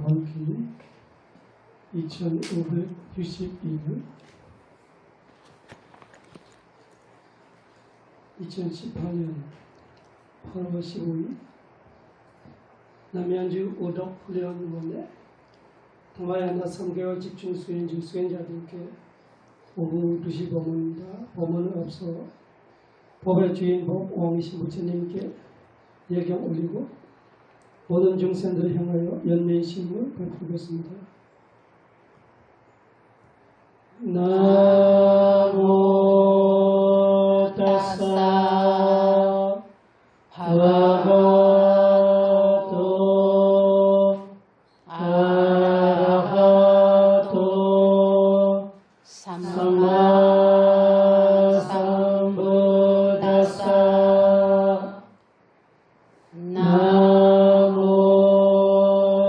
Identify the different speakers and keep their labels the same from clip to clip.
Speaker 1: 정확히 2562년 2018년 8월 15일 남양주 오덕훈련원에 동아야나 3개월 집중 수행 중 수행자들께 오후 2시 법문입니다. 법문을 앞서 법의 주인 법왕이신 부처님께 예경 올리고 모든 중생들을 향하여 연민심을 베풀겠습니다. 나모 타사 바가와토 아라하토 삼마삼부다사 나모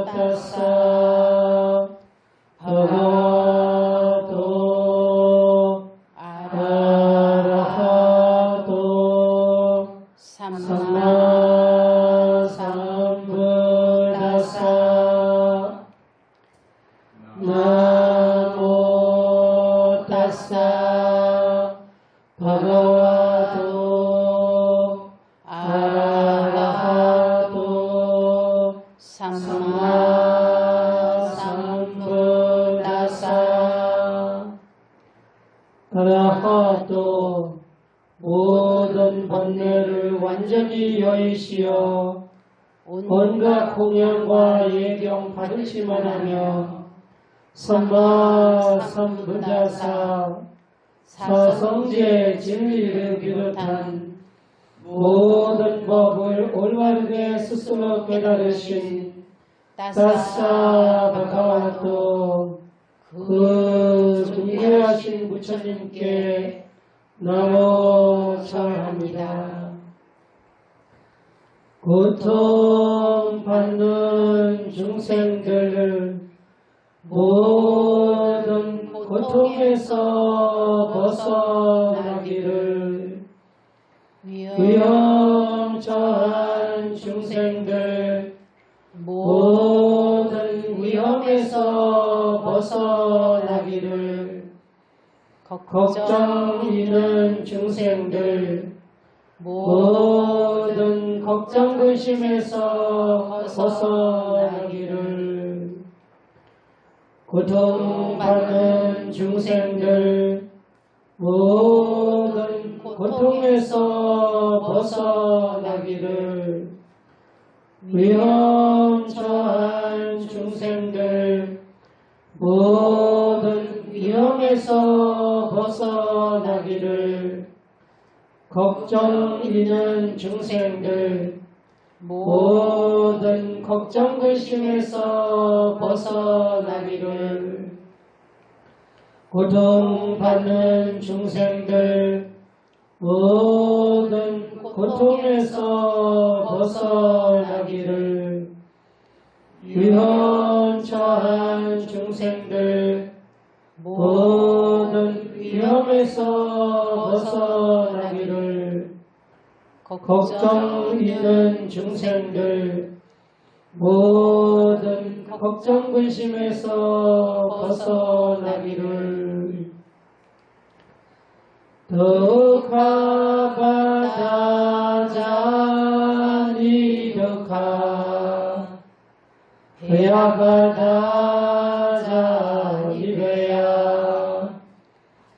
Speaker 1: 타사 바가와토 아라하토 삼마삼부다사 나모 타사 바가와토 아라하토 삼마삼부다사 아라하토 모든 번뇌를 완전히 여의시어 온갖 공양과 예경 받으시만 하며 삼마삼부다사 사성제 진리를 비롯한 모든 법을 올바르게 스스로 깨달으신 다사 바가와토 그 존귀하신 부처님께 나모 절합니다. 고통받는 중생들을 모든 고통에서 벗어나기를 위험처한 중생들 모든 위험에서 벗어나기를 걱정 있는 중생들 모든 걱정 근심에서 벗어나기를 고통받는 중생들 모든 고통에서 벗어나기를 위험처한 중생들 모든 위험에서 벗어나기를 걱정 있는 중생들 모든 걱정 근심에서 벗어나기를 고통받는 중생들 모든 고통에서 벗어나기를 위험처한 중생들 모든 위험에서 벗어나기를 걱정 있는 중생들 모든 걱정 근심에서 벗어나기를 덕하바다자니 덕하 회야바다자니 회야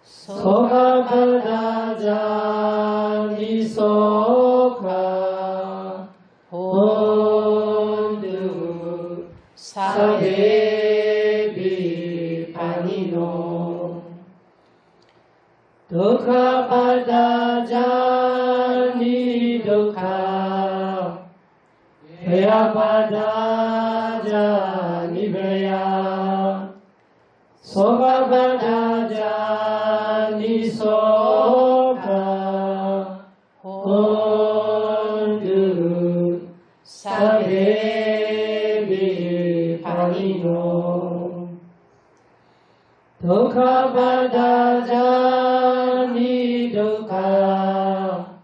Speaker 1: 서가바다자니 서가 혼두 사대비 바니노 덕하바다자니 덕하 회야바다자니 회야 서가바다자니 서가 혼두 사대비 바니노 덕하바다자니 덕하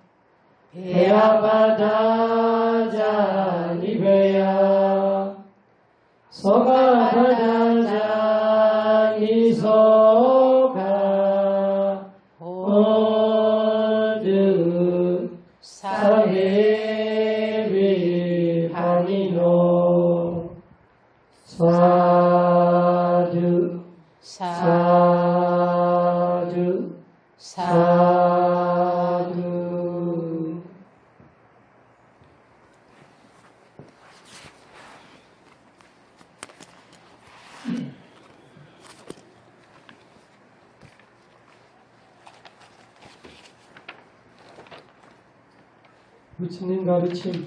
Speaker 1: 회야바다자니 회야 소가바다자 이소가 어드 사회비 파니노 사두 사두 사두. 부처님 가르침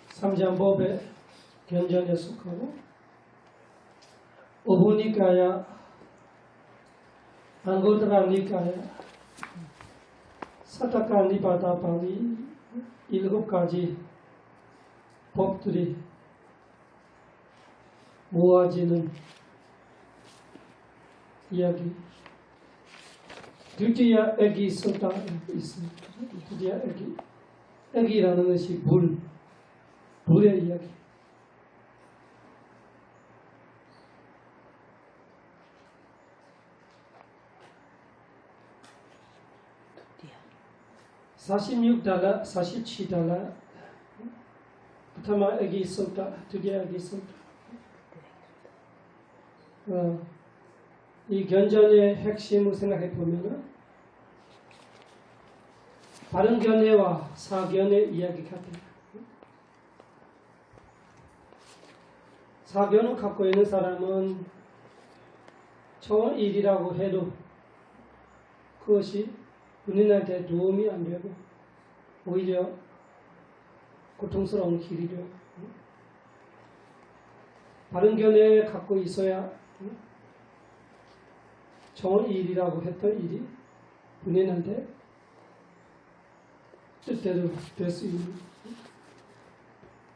Speaker 1: 삼장법의 견전에 속하고 오부니까야 안고드라 니까야 사타카 니바다 바리 7가지 법들이 모아지는 이야기. 드디어 액이 쏟아 있습니다. 드디어 액이. 액이라는 것이 불의 이야기. $46, $47. 부터만 액이 쏟아. 드디어 액이 쏟아. 이 견전의 핵심을 생각해 보면은 바른 견해와 사견의 이야기 같아요. 사견을 갖고 있는 사람은 좋은 일이라고 해도 그것이 본인한테 도움이 안 되고 오히려 고통스러운 길이 되고, 바른 견해를 갖고 있어야 좋은 일이라고 했던 일이 본인한테 뜻대로 될 수 있는.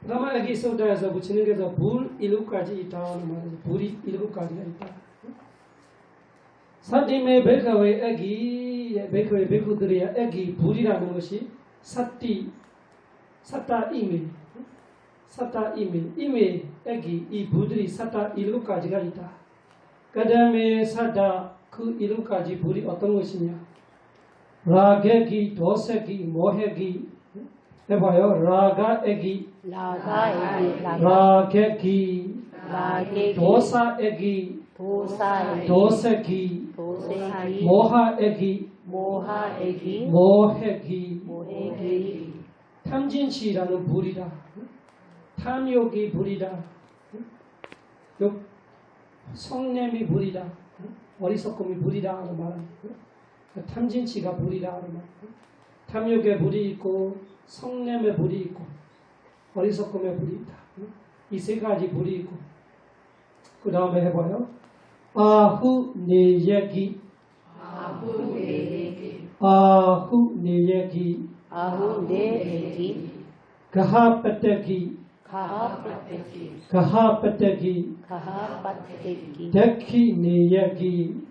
Speaker 1: 그러면 여기 소다에서 부처님께서 불 7가지 있다는 말이죠. 불이 7가지가 있다. 사팀의 백화의 애기, 백화의 백후들의 애기 불이라는 것이 사타 이미, 애기, 이 불들이 사타 7가지가 있다. 그 다음에 사타 그 7가지 불이 어떤 것이냐? 라게기, 도세기, 모해기. 해봐요. 라가에기, 라게기, 도사에기, 도세기, 모하에기, 모해기. 탐진치라는 불이다. 탐욕이 불이다. 성냄이 불이다. 어리석음이 불이다 하는 말은 탐진치가 불이다 하는 말. 탐욕의 불이 있고 성냄의 불이 있고 어리석음의 불이 있다. 이 3가지 불이 있고, 그 다음에 해봐요. 아후네예기, 가하빠떼기, 데키네예기,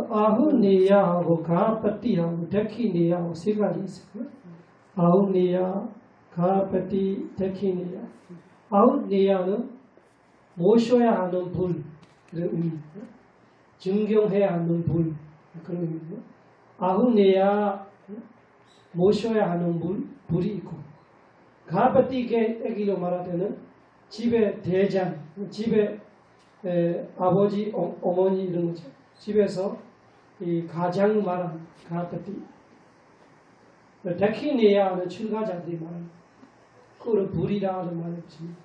Speaker 1: 아후네야하고 가하빠띠하고 데키네야하고 3가지 있어요. 아후네야, 가하빠띠, 데키네야. 아후네야는 모셔야 하는 불, 그런 의미. 증경해야 하는 불, 그런 의미고. 아후네야, 모셔야 하는 불이 있고, 가하빠띠게 애기로 말할 때는 집의 대장, 집의 아버지, 어머니 이런 거죠. 집에서 이 가장 말하는 가하빠띠. 데키네야는 출가자들이 말하는, 그거를 불이라 하는 말을 붙입니다.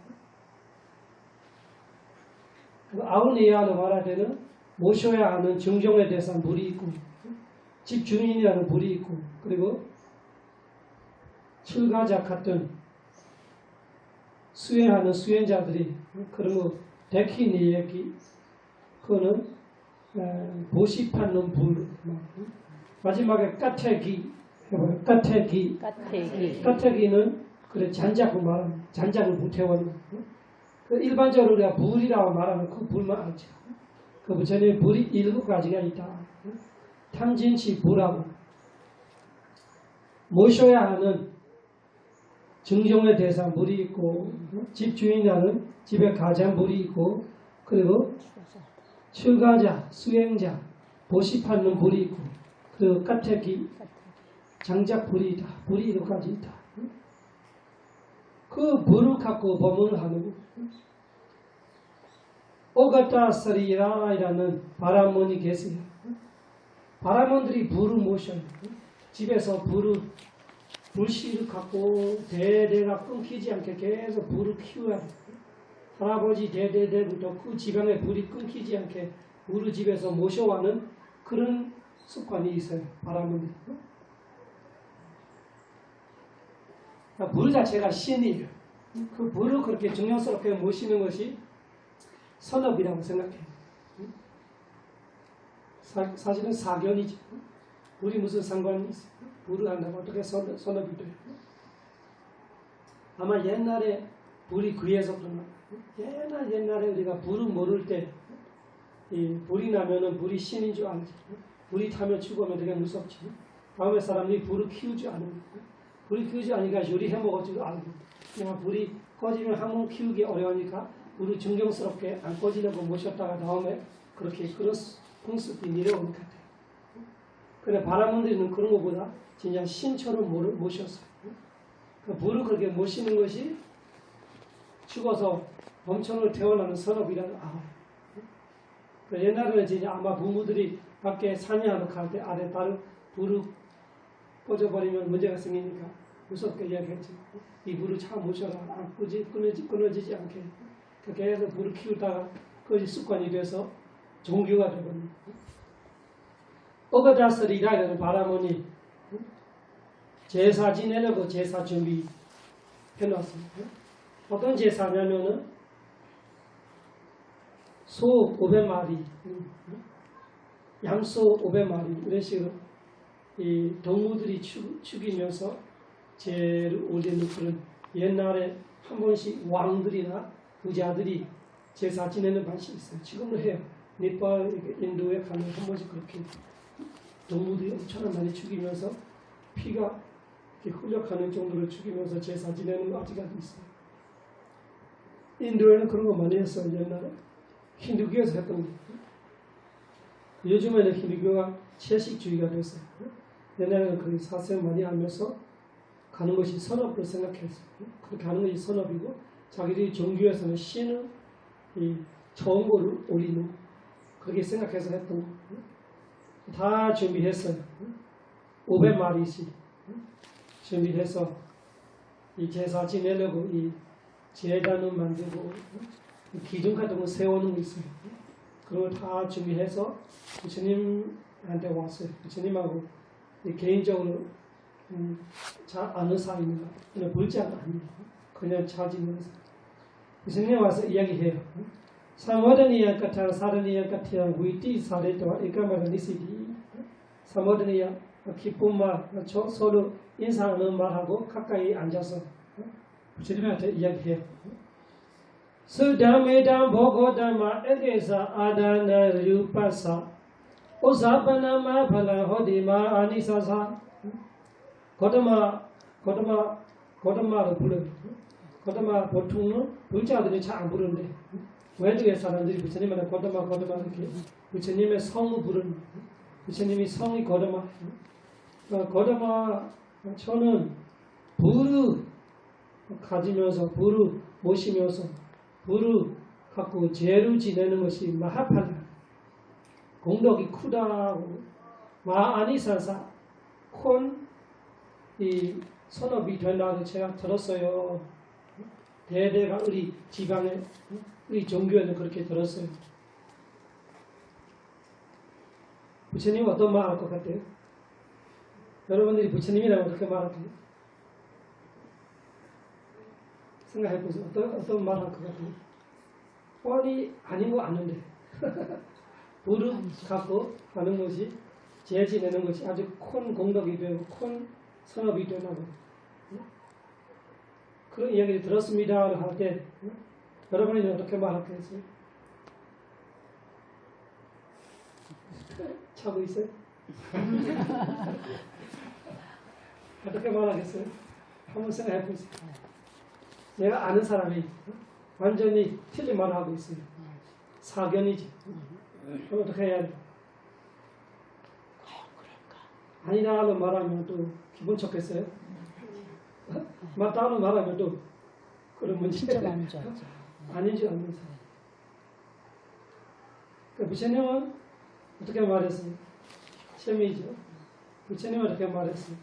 Speaker 1: 아우네야는 말할 때는 모셔야 하는 증종에 대해서 불이 있고, 집 주인이라는 불이 있고, 그리고 출가자 같은 수행하는 수행자들이, 그러면 데키네야기, 그거는 보시받는 불. 마지막에 까태기, 까태기는 그래 잔작을 말하는, 잔작을 불태우는. 일반적으로 우리가 불이라고 말하면 그 불만 알죠. 그 부처님의 불이 7가지가 있다. 탐진치 불하고, 모셔야 하는 증종에 대해서 물이 있고 집 주인하는 집에 가장 물이 있고 그리고 출가자, 수행자, 보시 받는 물이 있고 그리고 까택이 장작 불이 있다. 불이 이렇게까지 있다. 그 물을 갖고 법문을 하는 오가타스리라이라는 바라몬이 계세요. 바라몬들이 물을 모셔요. 집에서 불씨를 갖고 대대가 끊기지 않게 계속 불을 키워야 돼요. 할아버지 대대대부터 그 집안에 불이 끊기지 않게 물을 집에서 모셔와는 그런 습관이 있어요. 바라몬들. 물 자체가 신이에요. 그 물을 그렇게 중요스럽게 모시는 것이 선업이라고 생각해요. 사실은 사견이죠. 물이 무슨 상관이 있어요? 물을 한다고 어떻게 선업이 돼요? 아마 옛날에 불이 귀해서 그런가. 옛날에 우리가 불을 모를 때 불이 나면은 불이 신인 줄 알지. 불이 타면 죽으면 되게 무섭지. 다음에 사람들이 불을 키우지 않으니까. 불이 키우지 않으니까 요리해 먹을 줄 알고. 그냥 불이 꺼지면 한번 키우기 어려우니까 불을 존경스럽게 안 꺼지려고 모셨다가 다음에 그렇게 그런 풍습이 내려오는 것 같아요. 근데 바라몬들은 그런 것보다 진짜 신처럼 모셨어요. 그 불을 그렇게 모시는 것이 죽어서 범천으로 태어나는 선업이라는 알아요. 옛날에는 진짜 아마 부모들이 밖에 사냥하러 갈 때 아래 다른 불을 꺼져버리면 문제가 생기니까 무섭게 이야기했지. 이 불을 잘 모셔라. 끊어지지 않게. 그렇게 해서 불을 키우다가 그것이 습관이 돼서 종교가 되거든요. 오가다스리라는 바라몬이 제사 지내려고 제사 준비 해놨습니다. 어떤 제사냐면은 소 500마리, 양소 500마리 이런 식으로 이 동무들이 죽이면서 제를 올리는 그런 옛날에 한 번씩 왕들이나 부자들이 제사 지내는 방식이 있어요. 지금도 해요. 네팔, 인도에 가면 한 번씩 그렇게 동무들이 엄청나게 많이 죽이면서 피가 이렇게 흘려가는 정도로 죽이면서 제사 지내는 거 아직까지 있어요. 인도에는 그런 거 많이 했어요. 옛날에 힌두교에서 했던 거. 요즘에는 힌두교가 채식주의가 됐어요. 옛날에는 그 사생 많이 하면서 가는 것이 선업으로 생각했어요. 그렇게 하는 것이 선업이고 자기들이 종교에서는 신을 정보를 올리는 그렇게 생각해서 했던 거. 다 준비했어요. 500마리씩 준비해서 이 제사 지내려고 이 제단을 만들고 기둥 같은 거 세우는 거 있어요. 그런 걸 다 준비해서 부처님한테 왔어요. 부처님하고 개인적으로 잘 아는 사이입니다. 그냥 불자가 아니에요. 그냥 잘 지내는 사이. 부처님 와서 이야기해요. 사모드니야 같아 사르니야 같아 위티 사레토와 이까마르니시디 사모드니야 기쁨과 서로 인사하는 말하고 가까이 앉아서 부처님한테 이야기해요. 수담메담 보고담마 에게사 아다나 류파사 오사바나마 발라 호디마 아니사사 거담마로 불러요. 거담마 보통은 불자들이 잘 안 부르는데 외국의 사람들이 부처님한테 거담마 이렇게 부처님의 성을 부르는 부처님이 성이 거담마 거담마 저는 불을 가지면서 불을 모시면서 불을 갖고 죄를 지내는 것이 마하팔라 공덕이 크다고 마아니사사 이 선업이 된다고 제가 들었어요. 대대가 우리 지방에 우리 종교에는 그렇게 들었어요. 부처님 어떤 말 할 것 같아요? 여러분들이 부처님이라고 어떻게 말할까요? 생각해보세요. 어떤 말 할 것 같아요? 뻔히 아닌 거 아는데 불을 갖고 하는 것이 죄 지내는 것이 아주 큰 공덕이 되고 큰 선업이 되나고 그런 이야기를 들었습니다 할 때 여러분이 어떻게 말하겠어요? 차고 있어요? 어떻게 말하겠어요? 한번 생각해 보세요. 내가 아는 사람이 완전히 틀린 말을 하고 있어요. 사견이지. 그럼 어떻게 해야 돼? 아니라고 말하면 또 기분 좋겠어요? 맞다고 말하면 또 그런 문제
Speaker 2: 진짜 많은 줄 알죠.
Speaker 1: 아닌지 알면서. 그 부처님은 어떻게 말했어요? 셈이죠. 부처님은 어떻게 말했어요?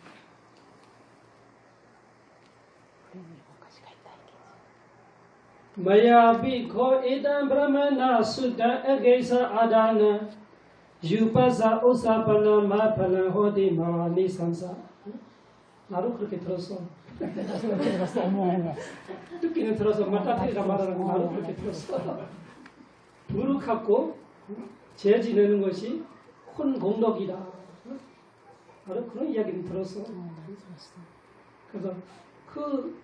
Speaker 1: 마야비 거 이단 브라마나 수다 에게사 아다나 유파사 오사파나 마팔라 호디 마니 산사. 나도 그렇게 들었어.
Speaker 2: 그렇게 들었어. 어머.
Speaker 1: 듣기는 들어서 맞다트리라 말하는 거 나도 그렇게 들었어. 부룩하고 죄 지내는 것이 큰 공덕이다. 나도 그런 이야기는 들었어. 그래서 그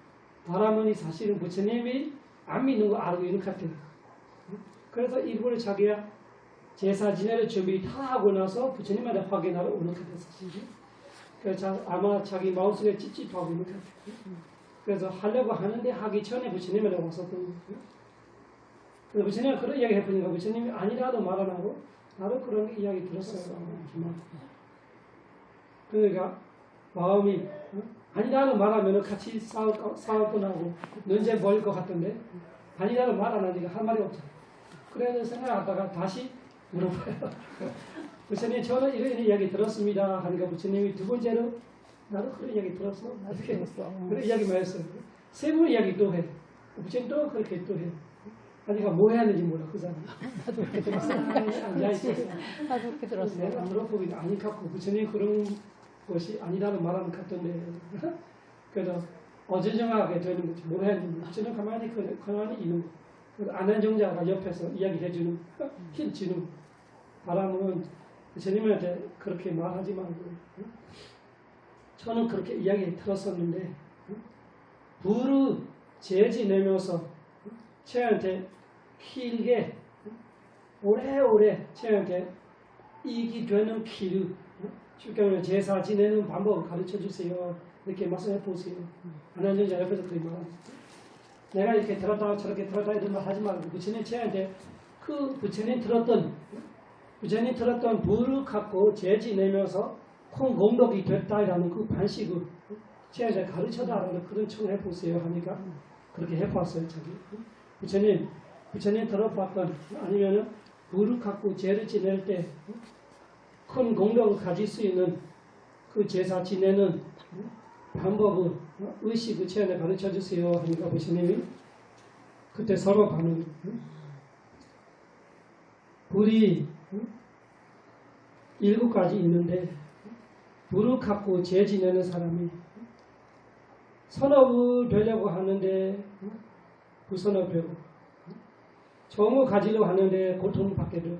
Speaker 1: 바라머니 사실은 부처님이 안 믿는 거 알고 있는 것 같아요. 그래서 일부러 자기가 제사 지내를 준비 다 하고 나서 부처님한테 확인하러 오는 것 같았어요. 그래서 아마 자기 마음속에 찝찝하고 있는 것 같아요. 그래서 하려고 하는데 하기 전에 부처님한테 왔었거든요. 그래서 부처님이 그런 이야기 해보니까 부처님이 아니라도 말 안 하고 나도 그런 이야기 들었어요. 그러니까 마음이 아니라고 말하면 같이 싸울 뻔하고 논쟁 벌일 것 같던데 아니라고 말 안 하니까 할 말이 없잖아요. 그래서 생각하다가 다시 물어봐요. 부처님 저는 이런 이야기 들었습니다 하니까 부처님이 두 번째로 나도 그런 이야기 들었어. 나도 그런 이야기만 했어요. 세 번 이야기 또 해. 부처님 또 그렇게 또 해. 하니까 뭐 해야 하는지 몰라 그 사람.
Speaker 2: 나도 그렇게 들었어. 나도 그렇게 들었어.
Speaker 1: 내가 들어보기는 아닌 것 같고 부처님 그런 것이 아니라는 말하는 것 같던데 그래서 어정쩡하게 되는 거지. 뭘 해야 하는지 부처님 가만히 있는 거. 그래서 안한정자가 옆에서 이야기해주는 힘 주는 바람은 부처님한테 그렇게 말하지 말고 저는 그렇게 이야기 들었었는데 부르 재지 내면서 쟤한테 길게 오래오래 쟤한테 이익이 되는 길을 실경을 제사 지내는 방법을 가르쳐 주세요. 이렇게 말씀해 보세요. 안한정자 옆에서 그렇게 말합니다. 내가 이렇게 들었다가 저렇게 들었다 이런 말 하지 말고 부처님 쟤한테 그 부처님 들었던 부를 갖고 재지 내면서 큰 공덕이 됐다라는 그 반식을 쟤한테 가르쳐달라는 그런 청을 해보세요 하니까 그렇게 해봤어요. 자기 부처님 들어봤던 아니면은 부를 갖고 죄를 지낼 때 큰 공덕을 가질 수 있는 그 제사 지내는 방법을 의식을 쟤한테 가르쳐 주세요 하니까 부처님이 그때 서로 반응 불이 7가지 있는데 불을 갖고 죄 지내는 사람이 선업을 되려고 하는데 불선업되고 정을 가지려고 하는데 고통을 받게 되고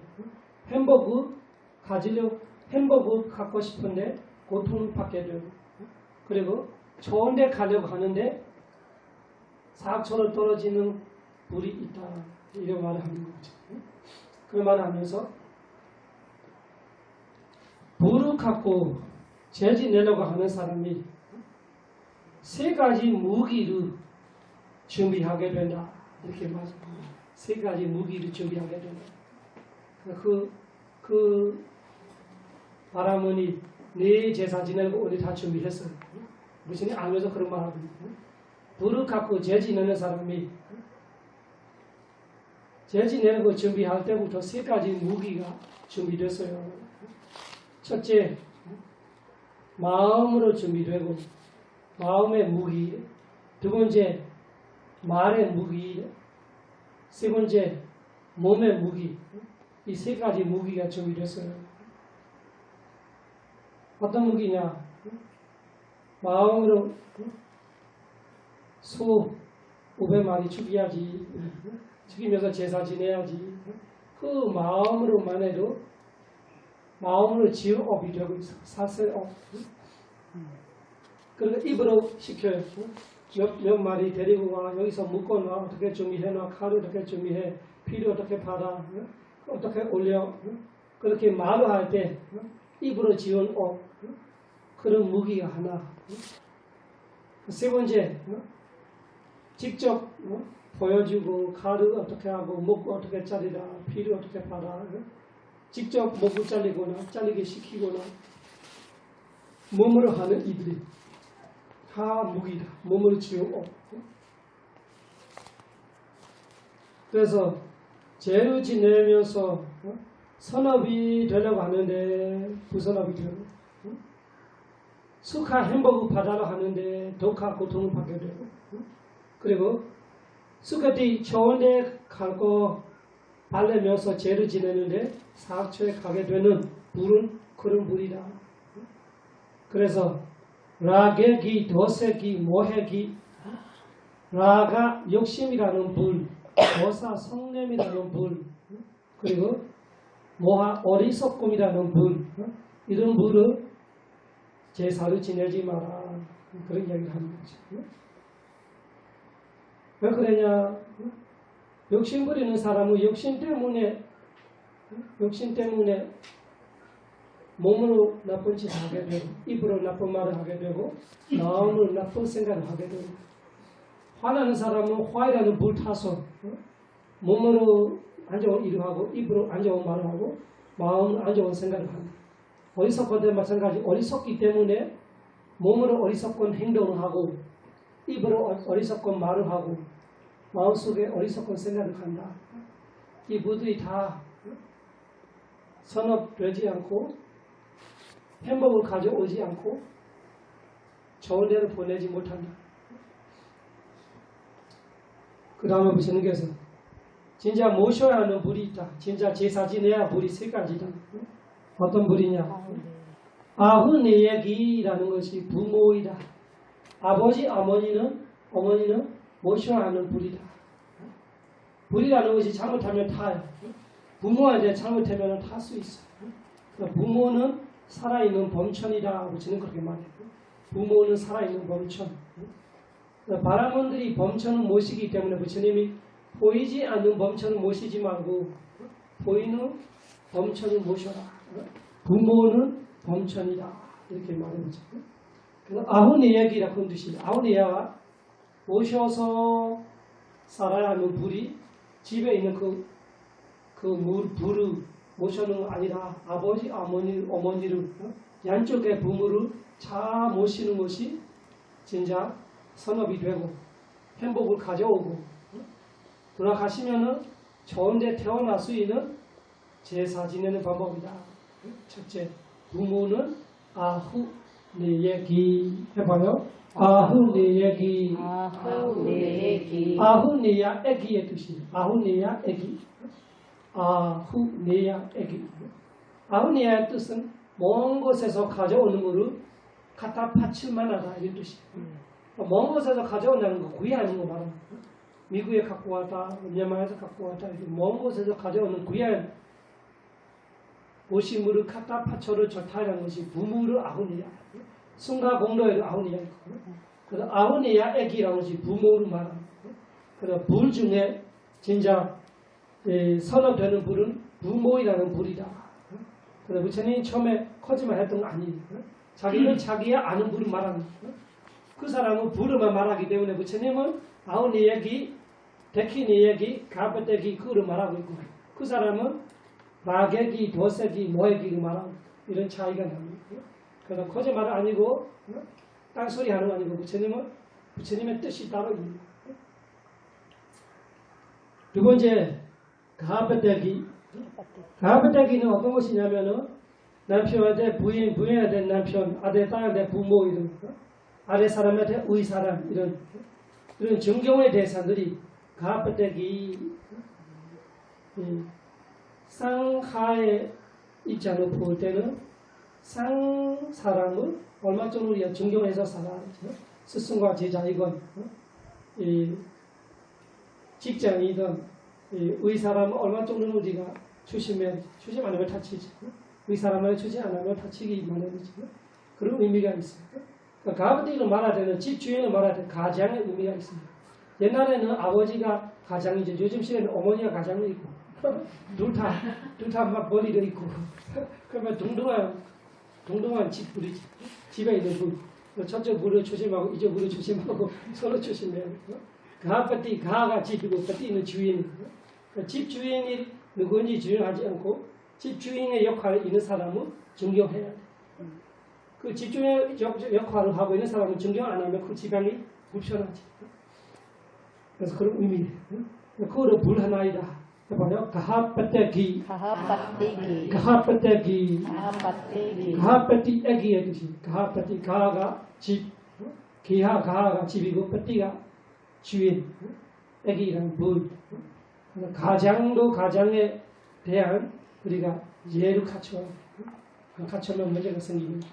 Speaker 1: 햄버거 갖고 싶은데 고통을 받게 되고 그리고 좋은 데 가려고 하는데 사악처럼 떨어지는 불이 있다. 이런 말을 하는 거죠. 그 말을 하면서 불을 갖고 죄 지내려고 하는 사람이 3가지 무기를 준비하게 된다. 이렇게 말합니다. 3가지 무기를 준비하게 된다. 그 바라머니 네 제사 지내고 우리 다 준비했어요. 무슨 알면서 그런 말 하거든요. 불을 갖고 죄 지내는 사람이 죄 지내는 거 준비할 때부터 3가지 무기가 준비됐어요. 첫째, 마음으로 준비되고 마음의 무기. 두 번째, 말의 무기. 세 번째, 몸의 무기. 이 3가지 무기가 준비됐어요. 어떤 무기냐? 마음으로 소 500마리 죽여야지. 죽이면서 제사 지내야지. 그 마음으로만 해도 마음으로 지을 업이 되고 있어. 사슬업. 그리고 입으로 시켜요. 몇 마리 데리고 와. 여기서 묶어놔. 어떻게 준비해놔. 칼을 어떻게 준비해. 피를 어떻게 팔아. 어떻게 올려. 그렇게 말을 할 때 입으로 지은 업. 그런 무기가 하나. 세 번째, 직접 보여주고 칼을 어떻게 하고 목을 어떻게 자르라, 피를 어떻게 봐라, 직접 목을 잘리거나 잘리게 시키거나 몸으로 하는 이들이 다 무기다. 몸을 지우고. 그래서 죄를 지내면서 선업이 되려고 하는데 부선업이 되고, 수카 행복을 받으려 하는데 독한 고통을 받게 되고, 그리고 수카들이 좋은 데 가고 바르면서 죄를 지내는데 사악처에 가게 되는 불은 그런 불이다. 그래서 라게기, 도세기, 모해기, 라가 욕심이라는 불, 도사 성냄이라는 불, 그리고 모하 어리석음이라는 불, 이런 불을 제사를 지내지 마라. 그런 이야기를 하는 거죠. 왜 그러냐? 욕심 부리는 사람은 욕심 때문에 몸으로 나쁜 짓을 하게 되고, 입으로 나쁜 말을 하게 되고, 마음으로 나쁜 생각을 하게 되고, 화나는 사람은 화이라는 불 타서 몸으로 안 좋은 일을 하고, 입으로 안 좋은 말을 하고, 마음으로 안 좋은 생각을 한다. 어리석을 때 마찬가지. 어리석기 때문에 몸으로 어리석은 행동을 하고, 입으로 어리석은 말을 하고, 마음속에 어리석은 생각을 한다. 이 모두이 다 선업되지 않고 행복을 가져오지 않고 좋은 데를 보내지 못한다. 그 다음에 부처님께서 진짜 모셔야 하는 불이 있다. 진짜 제사 지내야 불이 세 가지다. 어떤 불이냐? 아후네야기라는 것이 부모이다. 아버지, 어머니는 모셔야 하는 불이다. 불이라는 것이 잘못하면 타요. 부모한테 잘못하면 탈 수 있어. 그러니까 부모는 살아있는 범천이다. 부처는 그렇게 말해요. 부모는 살아있는 범천. 그러니까 바라몬들이 범천을 모시기 때문에 부처님이 보이지 않는 범천을 모시지 말고 보이는 범천을 모셔라. 부모는 범천이다. 이렇게 말해보죠. 그래서 아후네야기라 그런 뜻이에요. 아후네야가 모셔서 살아야 하는 불이 집에 있는 불을 모셔는 거 아니라 아버지, 어머니를 양쪽의 부모를 잘 모시는 것이 진짜 선업이 되고 행복을 가져오고 돌아가시면은 좋은 데 태어날 수 있는 제사 지내는 방법이다. 첫째, 부모는 아후 내 얘기 해봐요. 아후 내 얘기. 아후네야 애기의 뜻이에요. 아후네야 애기. 아후네야 애기. 아후네야의 뜻은 먼 곳에서 가져오는 것을 갖다 바칠 만하다 이런 뜻이에요. 먼 곳에서 가져온다는 거 구애하는 거 말합니다. 미국에 갖고 왔다, 미얀마에서 갖고 왔다, 이렇게 먼 곳에서 가져오는 구애한 오시물을 갖다 바쳐를 좋다라는 것이 부모를 아후네야. 순가 공로에도 아후네야 있고. 그래서 아후네야 애기라는 것이 부모를 말합니다. 그래서 불 중에 진짜 선업되는 불은 부모이라는 불이다. 그래서 부처님이 처음에 거짓말했던 거 아니에요. 자기는 자기의 아는 불을 말합니다. 그 사람은 불을만 말하기 때문에 부처님은 아후네야기, 데키네야기, 가베떼기 그거를 말하고 있고 그 사람은 라게기, 도세기, 모해기를 말하고 이런 차이가 납니다. 그래서 거짓말은 아니고 딴소리 하는 거 아니고 부처님의 뜻이 따로 있습니다. 두 번째, 가베떼기. 가베떼기는 어떤 것이냐면은 남편한테 부인한테 남편, 아들, 딸한테 부모 이런 아래 사람한테 의사람 이런 정경의 대사들이 가베떼기 쌍하의 입장으로 볼 때는 쌍사람은 얼마 정도 우리가 존경해서 살아야죠. 스승과 제자이건 직장이든 의사람은 얼마 정도는 우리가 추심 안 하면 다치지. 의사람을 추지 안 하면 다치기 마련이지. 그런 의미가 있어요. 그러니까 가부대를 말할 때는 집주인을 말할 때 가장의 의미가 있습니다. 옛날에는 아버지가 가장이죠. 요즘 시대는 어머니가 가장도 있고 둘 다 막 머리도 있고 그러면 동등한 집불이지. 집에 있는 불. 저쪽 물을 조심하고 이쪽 물을 조심하고 서로 조심해야 돼. 가하빠띠 가하가 집이고 빠띠는 주인. 집 주인이 누구인지 중요하지 않고 집 주인의 역할을 있는 사람은 존경해야 돼. 그 집 주인의 역할을 하고 있는 사람은 존경 안 하면 그 집안이 불편하지. 그래서 그런 의미예요. 그거를 불 하나이다. 해봐요. 가하빠떼기.
Speaker 2: 가하빠떼기.
Speaker 1: 가하빠떼기.
Speaker 2: 가하빠떼기.
Speaker 1: 가하빠띠 애기의 뜻이. 가하빠띠 가하가 집. 기하 가하가 집이고 빠띠가 주인. 애기란 불. 가장도 가장에 대한 우리가 예를 갖춰야 돼. 안 갖추면 문제가 생깁니다.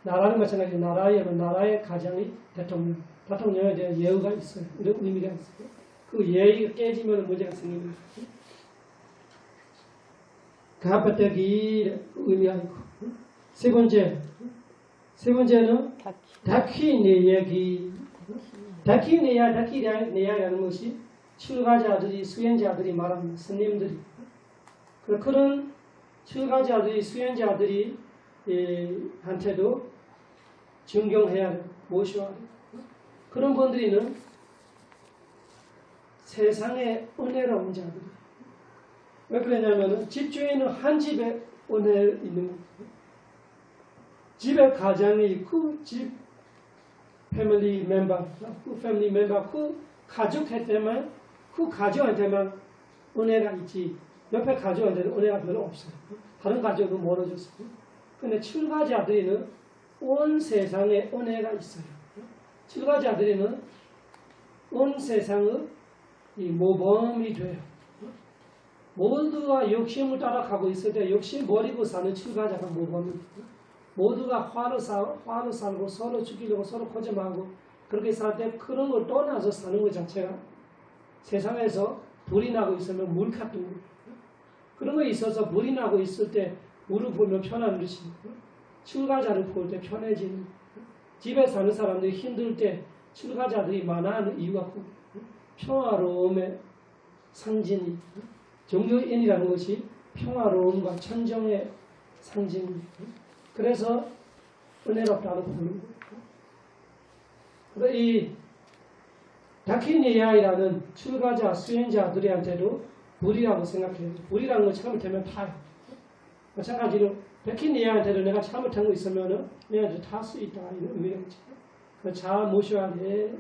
Speaker 1: 나라는 마찬가지로 나라의 가장이 대통령에 대한 예우가 있어요. 이런 의미가 있어요. 그 예의가 깨지면 문제가 생깁니다. 가하빠떼기 의미가 있고 세 번째는 다키네야기. 다키네야라는 것이 출가자들이 수행자들이 말합니다. 스님들이 그런 출가자들이 수행자들이 한테도 존경해야 돼. 모셔야 돼. 그런 분들이는 세상의 은혜로운 자들이. 왜 그러냐면 집주인은 한 집에 은혜 있는 거예요. 집에 가장이 있고 집 패밀리 멤버, 그 가족한테만 그 가족한테만 은혜가 있지. 옆에 가족한테는 은혜가 별로 없어요. 다른 가족은 멀어졌어요. 근데 출가자들이는 온 세상에 은혜가 있어요. 출가자들이는 온 세상의 이 모범이 돼요. 모두가 욕심을 따라가고 있을 때 욕심 버리고 사는 출가자가 모범입니다. 모두가 화로 살고 서로 죽이려고 서로 거짓말하고 그렇게 살 때 그런 걸 떠나서 사는 것 자체가 세상에서 불이 나고 있으면 물 같은 거. 그런 거에 있어서 불이 나고 있을 때 물을 보면 편한 듯이 출가자를 볼 때 편해지는. 집에 사는 사람들이 힘들 때 출가자들이 많아하는 이유가 평화로움의 상징이. 종교인이라는 것이 평화로움과 천정의 상징입니다. 그래서 은혜롭다고 부르는 거예요. 이 다키니아이라는 출가자 수행자들한테도 불이라고 생각해요. 불이라는 거 잘못하면 타요. 마찬가지로 다키니아한테도 내가 잘못한 거 있으면 내한테 탈 수 있다 이런 의미가 있죠. 잘 모셔야 돼.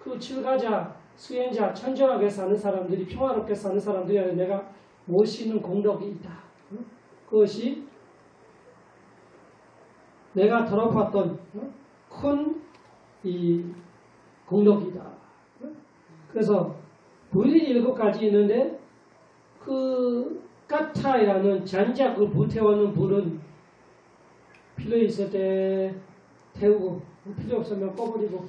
Speaker 1: 그 출가자 수행자 천정하게 사는 사람들이 평화롭게 사는 사람들이 내가 모시는 공덕이 있다. 그것이 내가 들어봤던 큰 이 공덕이다. 그래서 불이 7가지 있는데 그 까타이라는 잔작 그 불태우는 불은 필요 있을 때 태우고 필요 없으면 꺼버리고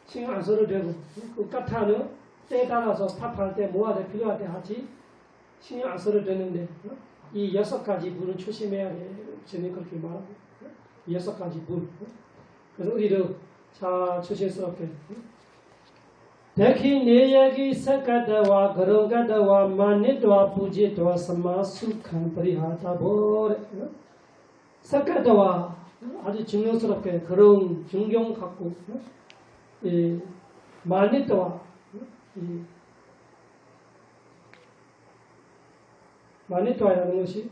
Speaker 1: 신경 안 써도 되고 그 까타는 때에 따라서 스탑할 때 모아야 필요할 때 하지 신경 안 써도 되는데 이 6가지 불은 조심해야 돼. 저는 그렇게 말하고 6가지 불. 그래서 우리도 자 조심스럽게 देखी नेयगी सकदवा गरगदवा मानितवा पूजितवा समा수칸 परि하다 보래. सकद와 아주 증명스럽게 그런 존경 갖고 마니त와 마니토아라는 것이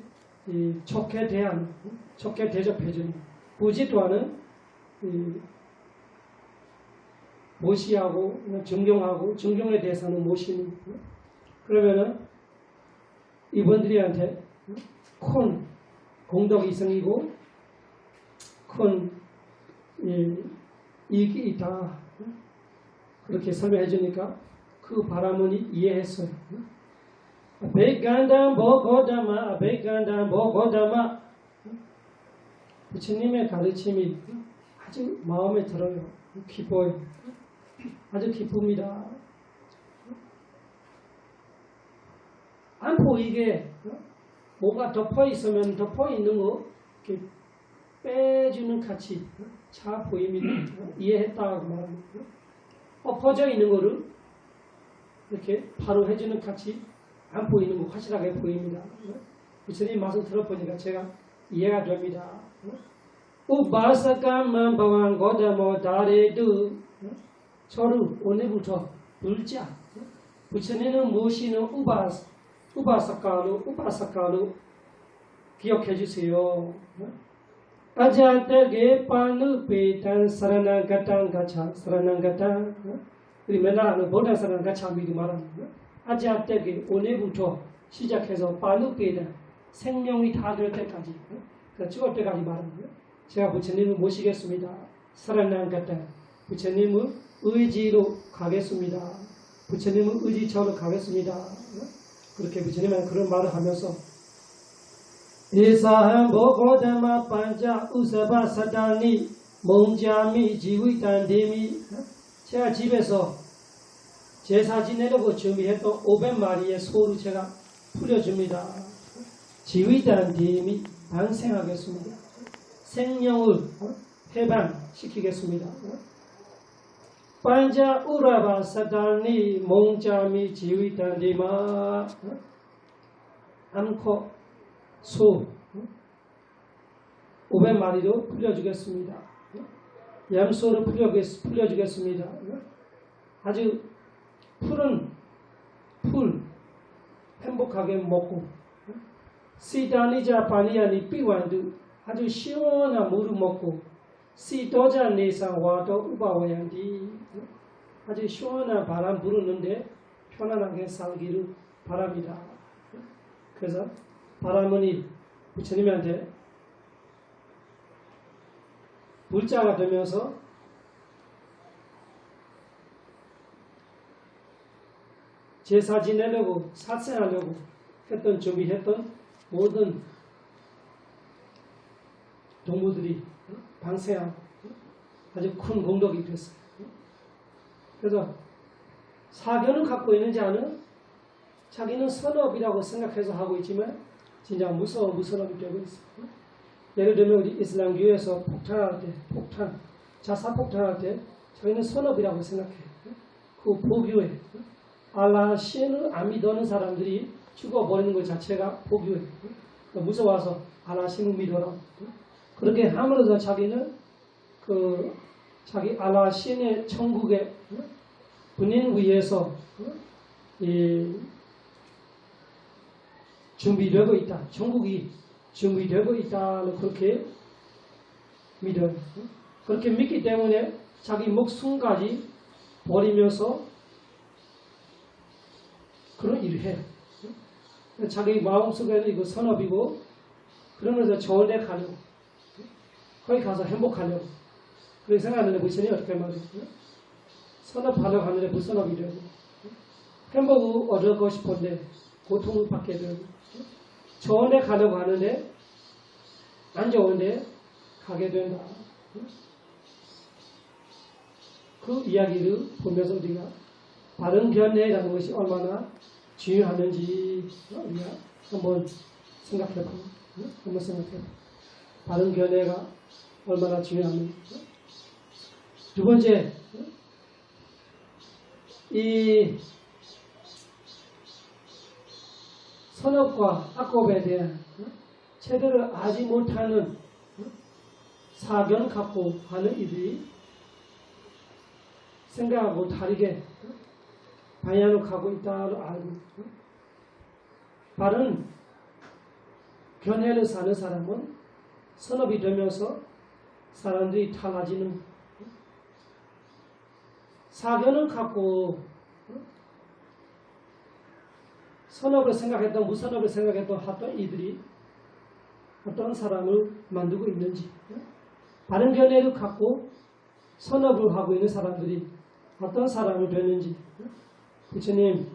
Speaker 1: 좋게 대한, 좋게 대접해주는, 부지토아는 모시하고 존경하고 존경에 대해서는 모시는. 그러면은 이분들한테 큰 공덕이 생기고 큰 이익이 있다. 그렇게 설명해 주니까 그 바람은 이해했어요. 아베간담 보고다마 아베간담 보고다마 부처님의 가르침이 아주 마음에 들어요. 기뻐요. 아주 기쁩니다. 안 보이게 뭐가 덮어 있으면 덮어 있는 거 이렇게 빼주는 가치 잘 보입니다. 이해했다고 말합니다. 엎어져 있는 거를 이렇게 바로 해주는 가치 안 보이는 거 확실하게 보입니다. 부처님 말씀 들어보니까 제가 이해가 됩니다. 우바사까만 바왕 고다모 다레두 서로 오늘부터 물자 부처님은 모시는 우바사카로 기억해 주세요. 아자떼게 파누페탄 사라나가탄 가차 사라나가탄 우리 맨날 하는 보다 사라나가차 미리 말합니다. 아자떼게 오늘부터 시작해서 파누페탄 생명이 다 될 때까지 죽을 때까지 말합니다. 제가 부처님을 모시겠습니다. 사라나가탄 부처님의 의지로 가겠습니다. 부처님의 의지처럼 가겠습니다. 그렇게 부처님은 그런 말을 하면서 이사한 보고담마 반자 우사바 사다니 몽자미 지위단데미 제가 집에서 제사 지내려고 준비했던 500마리의 소를 제가 풀려줍니다. 지위단데미 방생하겠습니다. 생명을 해방시키겠습니다. 반자 우라바 사다니 몽자미 지위단데마 암컷 소 500마리도 풀려주겠습니다. 얌소를 풀려주겠습니다. 아주 푸른 풀 행복하게 먹고 시다니자 바니아니 삐완두 아주 시원한 물을 먹고 시도자 내상 와도 우바와양디 아주 시원한 바람 부르는데 편안하게 살기를 바랍니다. 그래서 바람은이 부처님한테 불자가 되면서 제사 지내려고 사생하려고 했던 준비했던 모든 동무들이 방생하고 아주 큰 공덕이 됐어요. 그래서 사견을 갖고 있는지 아는 자기는 선업이라고 생각해서 하고 있지만 진짜 무서움이 되고 있어요. 예를 들면 우리 이슬람교에서 폭탄할 때, 자살폭탄할 때 저희는 선업이라고 생각해요. 그 보교에 알라 신을 안 믿는 사람들이 죽어버리는 것 자체가 보교에 무서워서 알라 신을 믿어라. 그렇게 함으로써 자기는 자기 알라 신의 천국에 본인 위해서 준비되고 있다. 천국이 준비되고 있다는 그렇게 믿어요. 그렇게 믿기 때문에 자기 목숨까지 버리면서 그런 일을 해요. 자기 마음속에는 이거 선업이고 그러면서 좋은 데 가려고 거기 가서 행복하려고 그렇게 생각하는데 부처님이 어떻게 말해요? 선업하려고 하는데 불선업이 되고 행복을 얻고 싶은데 고통을 받게 되고 좋은 데 가려고 하는데 안 좋은 데 가게 된다. 그 이야기를 보면서 우리가 바른 견해라는 것이 얼마나 중요하는지 우리가 한번 생각해보고 바른 견해가 얼마나 중요한지. 두 번째, 이 선업과 악업에 대한 제대로 알지 못하는 사견 갖고 하는 이들이 생각하고 다르게 방향으로 가고 있다고 알고 바른 견해를 사는 사람은 선업이 되면서 사람들이 달라지는 사견을 갖고 선업을 생각했던 무선업을 생각했던 어떤 이들이 어떤 사람을 만들고 있는지 바른 견해를 갖고 선업을 하고 있는 사람들이 어떤 사람을 되는지 부처님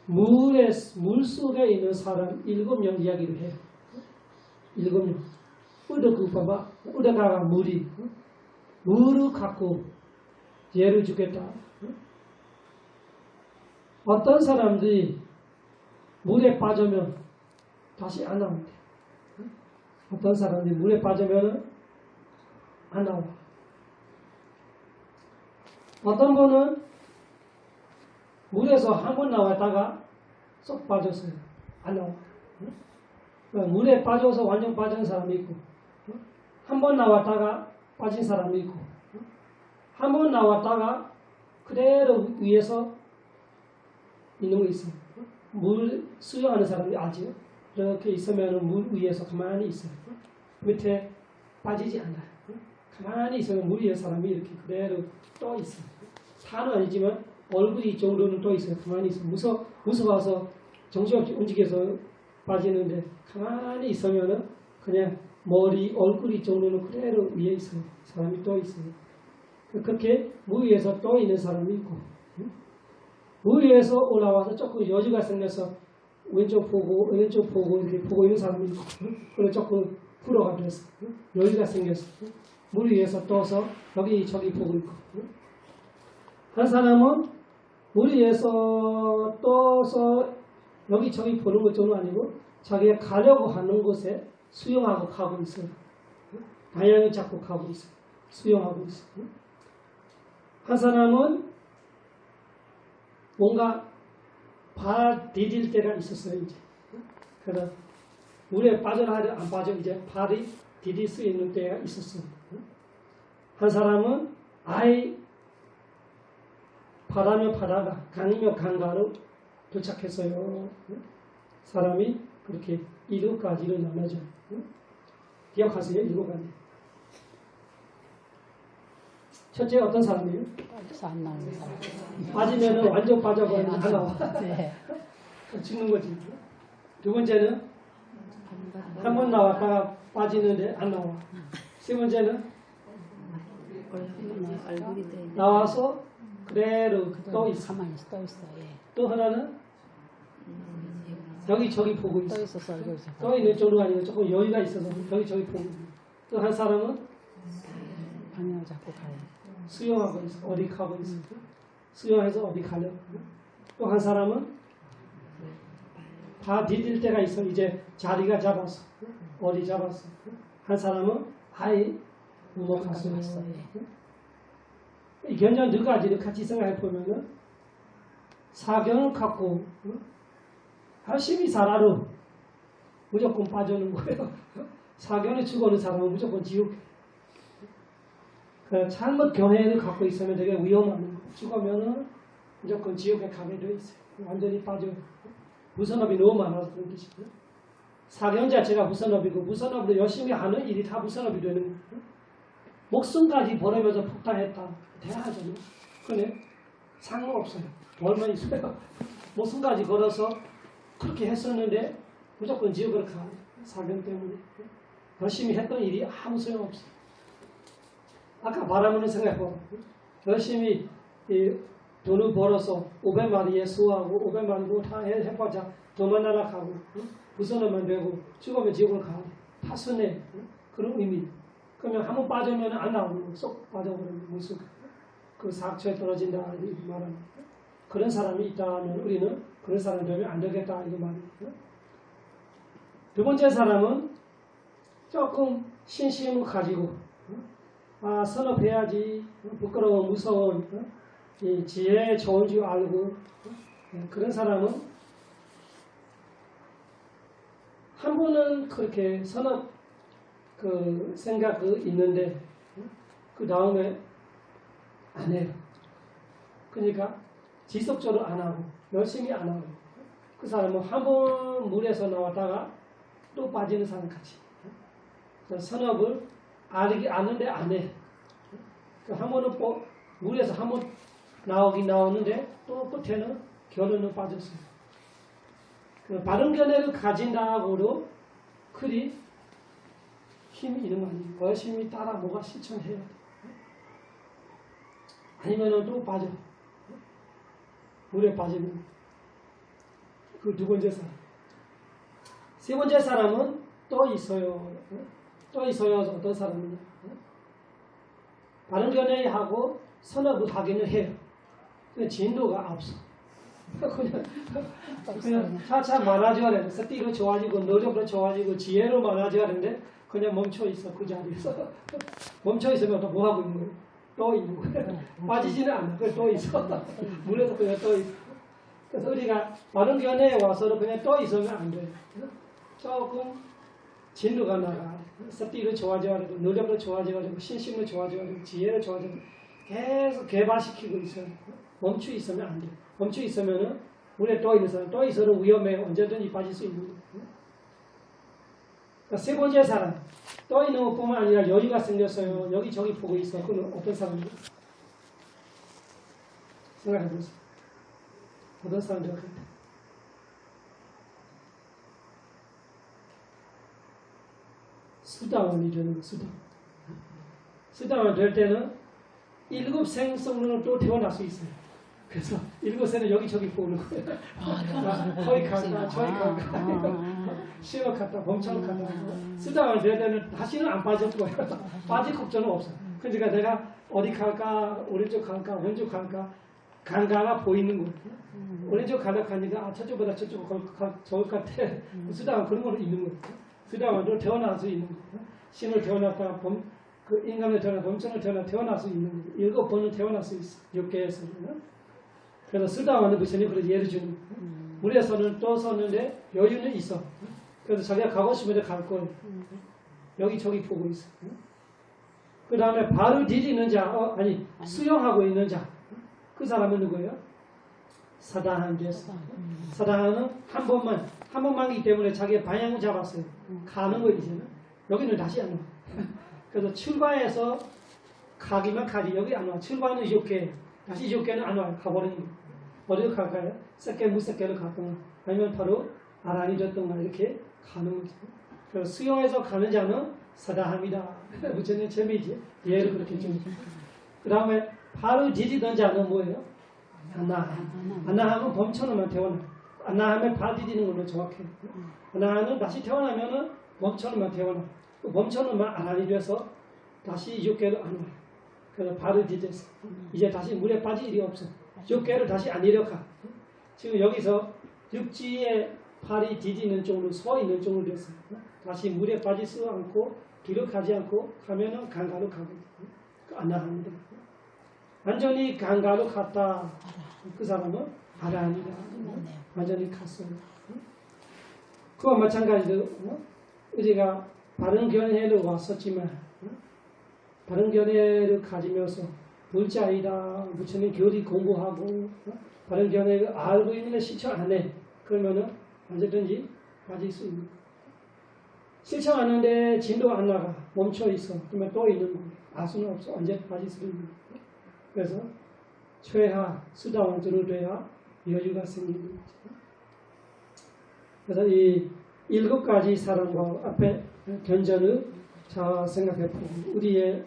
Speaker 1: 물 속에 있는 사람 7명 이야기를 해요. 7명. 우다가 물을 갖고 예를 주겠다. 어떤 사람들이 물에 빠지면 다시 안 나온대. 어떤 사람들이 물에 빠지면 안 나와. 어떤 분은 물에서 한 번 나왔다가 쏙 빠졌어요. 안 나와. 물에 빠져서 완전 빠진 사람이 있고 한 번 나왔다가 빠진 사람이 있고 한 번 나왔다가 그대로 위에서 있는 거 있어요. 물 수영하는 사람이 알죠? 이렇게 있으면 물 위에서 가만히 있어요. 밑에 빠지지 않아요. 가만히 있으면 물 위에 사람이 이렇게 그대로 떠 있어요. 산은 아니지만 얼굴이 정도는 떠 있어요. 가만히 있어요. 무서워서 정신없이 움직여서 빠지는데 가만히 있으면은 그냥 머리, 얼굴이 정도는 그대로 위에 있어요. 사람이 떠 있어요. 그렇게 물 위에서 떠 있는 사람이 있고 물 위에서 올라와서 조금 여지가 생겨서 왼쪽 보고 이렇게 보고 있는 사람이 있고 그래 조금 풀어가 돼서 여지가 생겨서 물 위에서 떠서 여기 저기 보고 있고 한 사람은 물 위에서 떠서 여기 저기 보는 것 정도 아니고 자기가 가려고 하는 곳에 수영하고 가고 있어요. 방향을 잡고 가고 있어요. 수영하고 있어요. 한 사람은 뭔가 발 디딜 때가 있었어요. 이제 그래서 물에 빠져나가려 안 빠져 이제 발이 디딜 수 있는 때가 있었어요. 한 사람은 아예 바다면 바다가 강이면 강가로 도착했어요. 사람이 그렇게 1호까지로 나눠져요. 기억하세요? 1호까지. 첫째 어떤 사람이에요?
Speaker 2: 빠져서 안 나오는 사람.
Speaker 1: 빠지면 완전 빠져버리면 안 나와.
Speaker 2: 네.
Speaker 1: 죽는 거지. 두 번째는 한 번 나왔다가 빠지는데 안 나와. 세 번째는
Speaker 2: 얼굴이 돼 있는.
Speaker 1: 나와서 그대로 떠 있어.
Speaker 2: 가만히 떠 있어. 예.
Speaker 1: 또 하나는 여기 저기 보고 있어.
Speaker 2: 떠 있어서 얼굴이
Speaker 1: 떠 있는 쪽으로 아니고 조금 여유가 있어서 여기 저기 보고 있어. 또 한 사람은
Speaker 2: 방향을 잡고 가요.
Speaker 1: 수영하고 있어. 어디 가고 있어. 수영해서 어디 가려. 또 한 사람은 다 디딜 때가 있어. 이제 자리가 잡았어. 어디 잡았어. 한 사람은 아예 넘어갔어요. 이 견전 두 가지를 같이 생각해 보면은 사견을 갖고 열심히 살아도 무조건 빠져는 거예요. 사견에 죽어는 사람은 무조건 지옥. 그 잘못 견해를 갖고 있으면 되게 위험한 거예요. 죽으면은 무조건 지옥에 가게 돼 있어요. 완전히 빠져요. 무선업이 너무 많아서 그런 것이고요. 사견 자체가 무선업이고 무선업으로 열심히 하는 일이 다 무선업이 되는 거예요. 목숨까지 버리면서 폭탄했다. 대단하잖아요. 근데 상관없어요. 벌만 있어요. 목숨까지 걸어서 그렇게 했었는데 무조건 지옥으로 가. 사견 때문에. 열심히 했던 일이 아무 소용없어요. 아까 바라보는 생각해봐. 열심히 돈을 벌어서 500마리에 수하고 500마리 다 해봐자 도만 날아가고 부선어만 되고 죽으면 지옥을 가. 다 손해. 그런 의미. 그러면 한번 빠지면 안 나오는 거. 쏙 빠져버리는 물속. 그 사학처에 떨어진다. 이 말은. 그런 사람이 있다면 우리는 그런 사람 되면 안 되겠다. 이거 말이에요. 두 번째 사람은 조금 신심을 가지고 선업해야지. 부끄러워 무서운 이 지혜 좋은 줄 알고 그런 사람은 한 번은 그렇게 선업 그 생각이 있는데 그 다음에 안 해요. 그러니까 지속적으로 안 하고 열심히 안 하고 그 사람은 한 번 물에서 나왔다가 또 빠지는 사람 같이 선업을 아는데 안 해. 한 번은 물에서 한 번 나오긴 나오는데 또 끝에는 결론은 빠졌어요. 바른 견해를 가진다고도 그리 힘이 있는 거 아니에요. 열심히 따라 뭐가 실천해야 돼. 아니면은 또 빠져. 물에 빠지면. 그 두 번째 사람. 세 번째 사람은 또 있어요. 또 있어요. 어떤 사람이냐. 바른 견해하고 선업을 하기는 해요. 근데 진도가 없어. 그냥 차차 많아져야 돼. 스피로 좋아지고 노력으로 좋아지고 지혜로 많아져야 되는데 그냥 멈춰 있어. 그 자리에서. 멈춰 있으면 또 뭐 하고 있는 거예요? 또 있는 거예요. 빠지지는 않아. 그냥 또 있어. 물에서 그냥 또 있어. 그래서 우리가 바른 견해에 와서는 그냥 또 있으면 안 돼요. 조금 진도가 나가. 습기를 좋아져가지고 노력을 좋아져가지고 신심을 좋아져가지고 지혜를 좋아져가지고 계속 개발시키고 있어요. 멈추 있으면 안 돼. 멈추 있으면은 물에 떠 있는 사람, 떠 있어도 위험해. 언제든지 빠질 수 있는 거예요. 그러니까 세 번째 사람, 떠 있는 것뿐만 아니라 여유가 생겼어요. 여기저기 보고 있어. 그건 어떤 사람이에요? 생각해 보세요. 어떤 사람들 같아? 수다원이 되는 거예요. 수다원. 수다원 될 때는 일곱 생성으로 또 태어날 수 있어요. 그래서 일곱새는 여기저기 보는 거예요. 거기 갈까, 저기 갈까, 시어 갔다, 범창 갔다. 수다원 될 때는 다시는 안 빠질 거예요. 빠질 걱정은 없어요. 그러니까 내가 어디 갈까, 오른쪽 갈까, 왼쪽 갈까, 간가가 보이는 거예요. 오른쪽 가다 가니까 저쪽보다 저쪽 좋을 것 같아. 수다원 그런 거는 있는 거예요. 수다원도 태어날 수 있는 거예요. 신을 태어났다, 그 인간을 태어나, 범천을 태어날 수 있는 거예요. 일곱 번은 태어날 수 있어요. 6개에서는. 그래서 수다원은 부처님 그런 예를 주는 거예요. 물에서는 또 섰는데 여유는 있어. 그래서 자기가 가고 싶은데 갈 거예요. 여기저기 보고 있어. 그 다음에 발을 디디는 자, 수영하고 있는 자. 그 사람은 누구예요? 사다한 됐어. 사다한은 한 번만이기 때문에 자기의 방향을 잡았어요. 가는 거예요, 이제는. 여기는 다시 안 와. 그래서 출발해서 가기만 가지. 여기 안 와. 출발은 6개. 다시 6개는 안 와요. 가버리는 거예요. 어디로 갈까요? 셋개, 무셋개로 갔던가, 아니면 바로 아란이 됐던가, 이렇게 가는 거죠. 그래서 수영해서 가는 자는 사다합니다. 부처님 재미있지? 예를 그렇게 줍니다. 그 다음에 발을 디디던 자는 뭐예요? 안나하면 범천어만 태어나. 안나하면 발 디디는 걸로 정확해요. 안나하는 다시 태어나면은 범천어만 태어나. 그 범천어만 아란이 돼서 다시 6개로 안 와요. 그래서 발을 디뎌서 이제 다시 물에 빠질 일이 없어. 6개를 다시 안 내려가. 지금 여기서 육지에 발이 디디는 쪽으로 서 있는 쪽으로 됐어요. 다시 물에 빠질 수 않고 뒤로 가지 않고 가면은 강가로 가고 안 나갑니다. 완전히 강가로 갔다. 그 사람은 아란이다. 완전히 갔어요. 그와 마찬가지로 우리가 바른 견해를 왔었지만 바른 견해를 가지면서 불자이다. 부처님 교리 공부하고 바른 견해를 알고 있는데 실천 안 해. 그러면은 언제든지 빠질 수 있는 거예요. 실천 안 하는데 진도 안 나가. 멈춰 있어. 그러면 또 있는 거예요. 알 수는 없어. 언제 빠질 수 있는 거예요. 그래서 최하 수다원으로 돼야 여유가 생기는 거죠. 그래서 이 7가지 사람과 앞에 견전을 잘 생각해 보고 우리의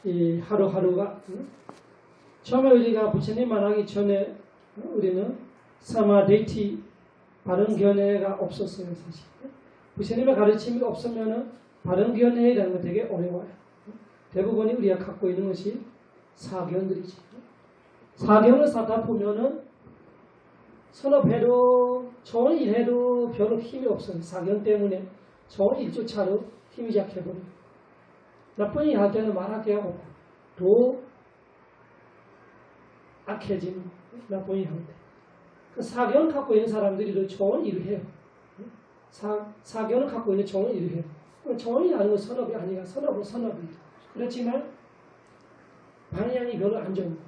Speaker 1: 이 하루하루가 처음에 우리가 부처님 만나기 전에 우리는 사마데이티 바른 견해가 없었어요. 사실 부처님의 가르침이 없으면 바른 견해라는 건 되게 어려워요. 대부분이 우리가 갖고 있는 것이 사견들이지. 사견을 쌓다 보면은 선업해도 좋은 일 해도 별로 힘이 없어요. 사견 때문에 좋은 일조차도 힘이 약해버려요. 나쁜 일 할 때는 말할 게 없고 더 악해지는 나쁜 일 할 때. 그 사견을 갖고 있는 사람들이 더 좋은 일을 해요. 사견을 갖고 있는 좋은 일을 해요. 좋은 일 하는 건 선업이 아니라 선업은 선업이죠. 그렇지만 방향이 별로 안 좋은 거예요.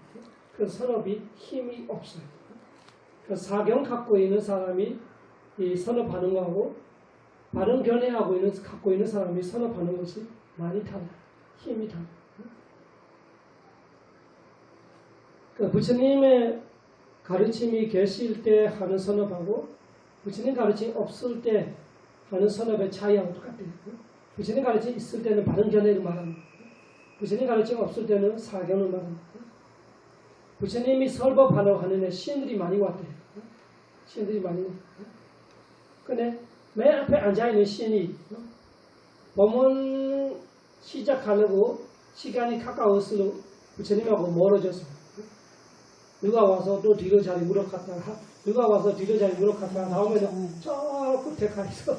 Speaker 1: 그 선업이 힘이 없어요. 그 사견 갖고 있는 사람이 이 선업하는 거하고 바른 견해하고 갖고 있는 사람이 선업하는 것이 많이 달라요. 힘이 달라요. 그 부처님의 가르침이 계실 때 하는 선업하고 부처님 가르침이 없을 때 하는 선업의 차이하고 똑같아요. 부처님 가르침이 있을 때는 바른 견해를 말합니다. 부처님 가르침이 없을 때는 사견을 말합니다. 부처님이 설법하려고 하는데 시인들이 많이 왔대요. 시인들이 많이 왔대요. 근데 맨 앞에 앉아있는 시인이 법문 시작하려고 시간이 가까울수록 부처님하고 멀어졌어요. 누가 와서 또 뒤로 자리 물어갔다가 누가 와서 뒤로 자리 물어갔다가 나오면 저 끝에 가 있어.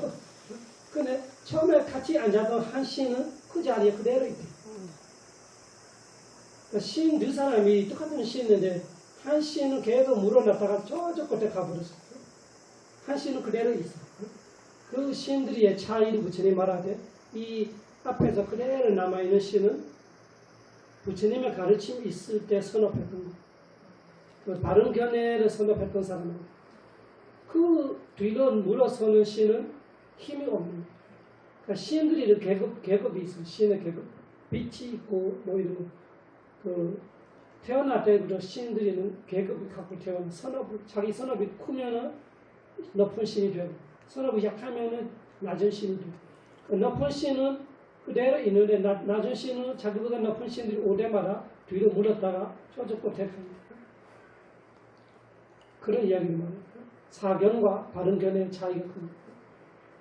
Speaker 1: 근데 처음에 같이 앉았던 한 시인은 그 자리에 그대로 있대요. 그러니까 시인 두 사람이 똑같은 시인인데 한 시인은 계속 물어놨다가 저쪽 끝에 가버렸어요. 한 시인은 그대로 있어. 그 시인들의 차이를 부처님 말하되 이 앞에서 그대로 남아있는 씨는 부처님의 가르침이 있을 때 선업했던 거. 그 바른 견해를 선업했던 사람은 그 뒤로 물러서는 씨는 힘이 없는 거예요. 그러니까 시인들이 계급이 있어요. 시인의 계급. 빛이 있고 뭐 이런 거. 그 태어날 때부터 시인들이는 계급을 갖고 태어나 자기 선업이 크면은 높은 신이 되고 선업이 약하면은 낮은 신이 되고 그 높은 신은 그대로 있는데 낮은 신은 자기보다 높은 신들이 올 때마다 뒤로 물었다가 쪄죽고 택합니다. 그런 이야기를 말해요. 사견과 바른 견해의 차이가 큽니다.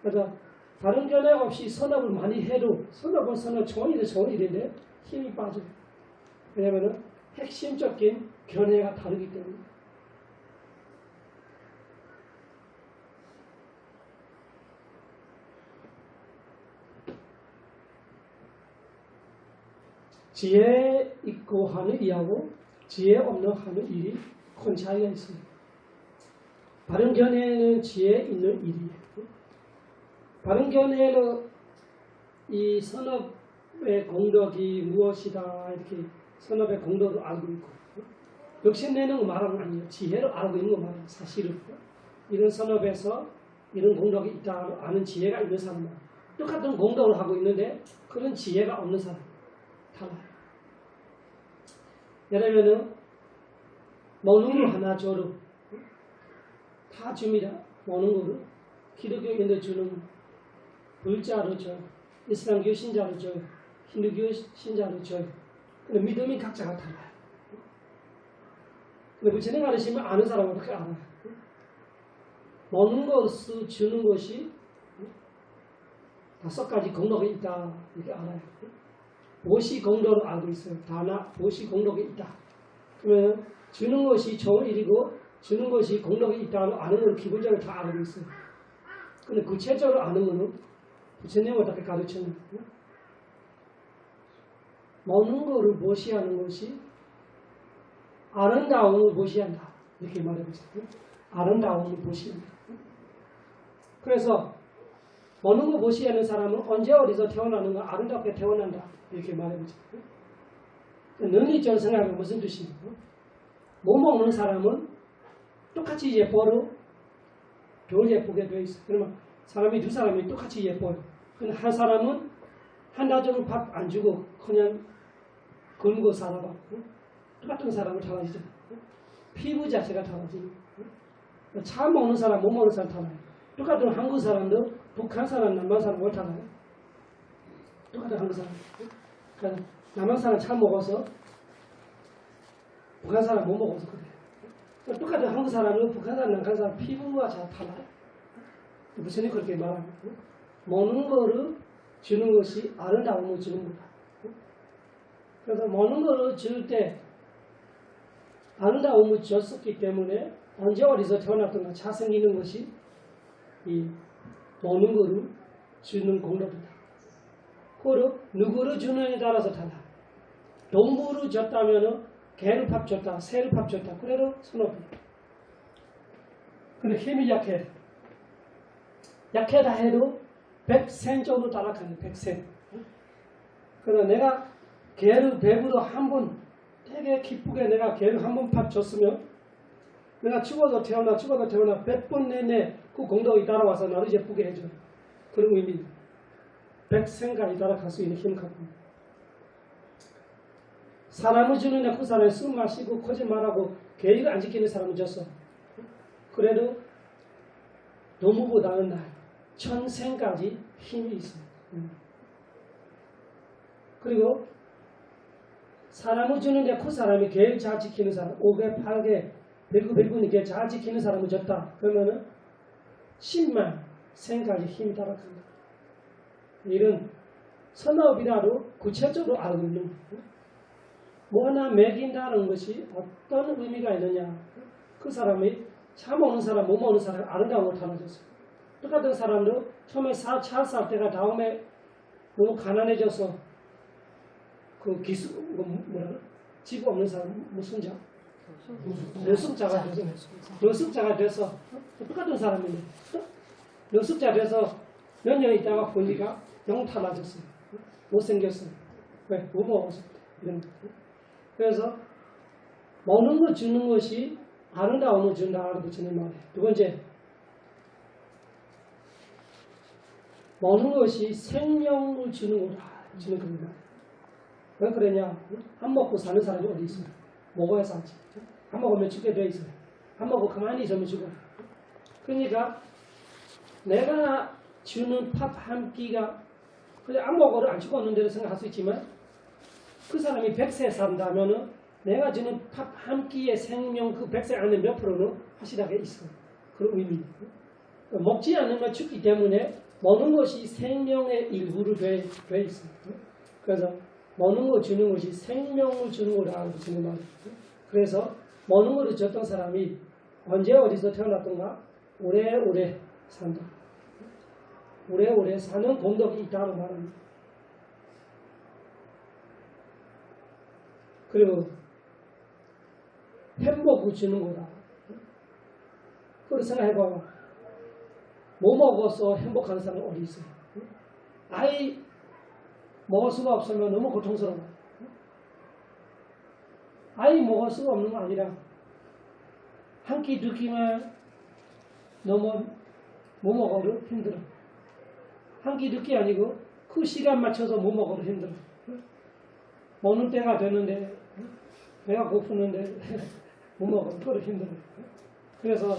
Speaker 1: 그래서 바른 견해 없이 선업을 많이 해도 선업은 좋은 일인데 힘이 빠져요. 왜냐하면 핵심적인 견해가 다르기 때문에. 지혜 있고 하는 일하고 지혜 없는 하는 일이 큰 차이가 있습니다. 바른 견해는 지혜 있는 일이에요. 바른 견해는 이 선업의 공덕이 무엇이다 이렇게 선업의 공덕을 알고 있고 욕심내는 거 말하는 거 아니에요. 지혜를 알고 있는 거 말이에요. 사실은 이런 선업에서 이런 공덕이 있다 아는 지혜가 있는 사람은 똑같은 공덕을 하고 있는데 그런 지혜가 없는 사람 달라요. 예를 들면 먹는 거 하나 줘도 다 줍니다. 먹는 거를 기독교인들 주는 불자로 줘요. 이슬람교 신자로 줘요. 힌두교 신자로 줘요. 근데 믿음이 각자가 달라요. 근데 부처님 가르치면 아는 사람은 어떻게 알아요? 먹는 것을 주는 것이 5가지 공덕이 있다 이렇게 알아요. 보시 공덕을 알고 있어요. 다나 보시 공덕이 있다. 그러면 주는 것이 좋은 일이고 주는 것이 공덕이 있다는 아는 걸 기본적으로 다 알고 있어요. 근데 구체적으로 아는 거는 부처님은 어떻게 가르쳤나요? 먹는 거를 무시하는 것이 아름다움을 무시한다. 이렇게 말해보세요. 아름다움을 무시한다. 그래서 먹는 거 무시하는 사람은 언제 어디서 태어나는가 아름답게 태어난다. 이렇게 말해보세요. 능리적으로 생각하면 무슨 뜻입니까? 못 먹는 사람은 똑같이 예뻐도 덜 예쁘게 되어 있어요. 그러면 사람이 두 사람이 똑같이 예뻐요. 근데 한 사람은 한 달 정도 밥 안 주고 그냥 굶고 살아봐. 똑같은 사람은 달라지죠. 피부 자체가 달라지고 잘 먹는 사람, 못 먹는 사람 달라요. 똑같은 한국 사람도 북한 사람, 남한 사람 뭘 달라요? 똑같은 한국 사람. 그러니까 남한 사람 잘 먹어서 북한 사람 못 먹어서 그래요. 똑같은 한국 사람은 북한 사람, 남한 사람 피부가 잘 달라요. 무슨 그렇게 말합니다. 먹는 거를 주는 것이 아름다움을 주는 거다. 그래서 먹는 거를 줄 때 아름다움을 줬었기 때문에 언제 어디서 태어났던가 잘생기는 것이 이 먹는 거를 주는 공덕이다. 그리고 누구를 주느냐에 따라서 달라. 동물을 줬다면 개를 밥 줬다, 새를 밥 줬다. 그래도 상관없다. 근데 힘이 약해. 약하다 해도 100생 정도 따라가는 100생. 그러나 내가 개를 배부러 한 번 되게 기쁘게 내가 개를 한 번 밥 줬으면 내가 죽어도 태어나 100번 내내 그 공덕이 따라와서 나를 예쁘게 해줘요. 그런 의미. 100생까지 따라갈 수 있는 힘 갖고. 사람을 주는데 그 사람이 술 마시고 거짓말하고 계획을 안 지키는 사람을 줬어. 그래도 노무보다는 나아요. 1000생까지 힘이 있어요. 그리고 사람을 주는데 그 사람이 계획 잘 지키는 사람, 5개, 8개, 100개 계획 잘 지키는 사람을 줬다. 그러면은 10만 생까지 힘이 따라갑니다. 이런 선업이라도 구체적으로 알고 있는 거예요. 뭐 하나 먹인다는 것이 어떤 의미가 있느냐. 그 사람이 잘 먹는 사람, 못 먹는 사람 아름다움을 달라졌어요. 똑같은 사람도 처음에 잘 살 때가 다음에 너무 가난해져서 그 집 없는 사람 무슨 자? 노숙자가 돼서 노숙자가 돼서 똑같은 사람인데 노숙자 돼서 몇 년 있다가 보니까 영 달라졌어요. 못생겼어요. 왜? 못 먹었을 때. 이런 거. 그래서 먹는 거 주는 것이 아름다움을 준다라고 부처님 말해요. 두 번째, 먹는 것이 생명을 주는 거다. 주는 겁니다. 왜 그러냐? 안 먹고 사는 사람이 어디 있어요? 먹어야 살지. 안 먹으면 죽게 돼 있어요. 안 먹고 가만히 있으면 죽어요. 그러니까 내가 주는 밥 한 끼가 그냥 안 먹어도 안 죽었는 대로 생각할 수 있지만 그 사람이 100세 산다면은 내가 주는 밥 한 끼의 생명 그 100세 안에 몇 프로는 확실하게 있어요. 그런 의미. 먹지 않으면 죽기 때문에 먹는 것이 생명의 일부로 돼 있어요. 그래서 먹는 거 주는 것이 생명을 주는 거라고 주는 말이에요. 그래서 먹는 거를 줬던 사람이 언제 어디서 태어났던가 오래오래 산다. 오래오래 사는 공덕이 있다고 말합니다. 그리고 행복을 주는 거다. 그걸 생각해봐봐. 뭐 먹어서 행복한 사람은 어디 있어요? 아이 먹을 수가 없으면 너무 고통스러워. 아이 먹을 수가 없는 거 아니라 한 끼 두 끼만 너무 못 먹어도 힘들어. 한 끼 두 끼 아니고 그 시간 맞춰서 못 먹어도 힘들어. 먹는 때가 되는데 배가 고프는데 못 먹어도 그것도 힘들어. 그래서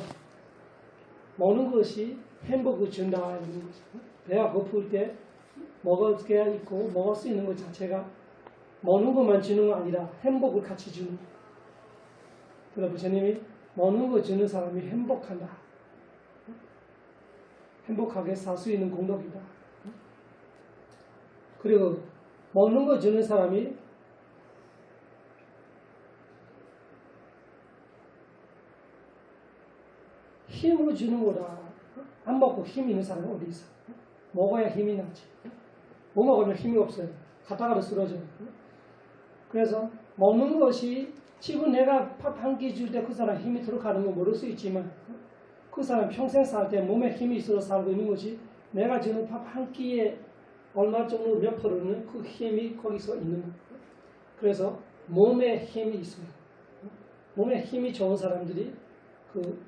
Speaker 1: 먹는 것이 행복을 준다. 배가 고플 때 먹을 게 있고 먹을 수 있는 것 자체가 먹는 것만 주는 거 아니라 행복을 같이 주는 거. 그래서 부처님이 먹는 거 주는 사람이 행복한다. 행복하게 살 수 있는 공덕이다. 그리고 먹는 거 주는 사람이 힘을 주는 거다. 안 먹고 힘 있는 사람은 어디 있어? 먹어야 힘이 나지. 못 먹으면 힘이 없어요. 갔다가도 쓰러져요. 그래서 먹는 것이 지금 내가 밥 한 끼 줄 때 그 사람 힘이 들어가는 건 모를 수 있지만 그 사람 평생 살 때 몸에 힘이 있어서 살고 있는 것이 내가 주는 밥 한 끼에 얼마 정도 몇 프로는 그 힘이 거기서 있는 거예요. 그래서 몸에 힘이 있어요. 몸에 힘이 좋은 사람들이 그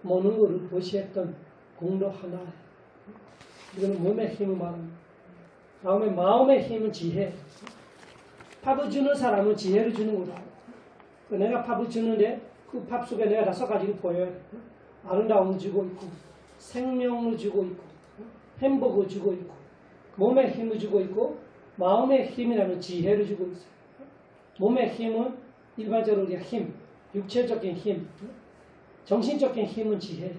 Speaker 1: 먹는 거를 보시했던 공로 하나예요. 이거는 몸의 힘을 말합니다. 다음에 마음의 힘은 지혜. 밥을 주는 사람은 지혜를 주는 거다. 내가 밥을 주는데 그 밥 속에 내가 5가지를 보여요. 아름다움을 주고 있고 생명을 주고 있고 행복을 주고 있고 몸의 힘을 주고 있고 마음의 힘이라는 지혜를 주고 있어요. 몸의 힘은 일반적으로 우리가 힘, 육체적인 힘, 정신적인 힘은 지혜예요.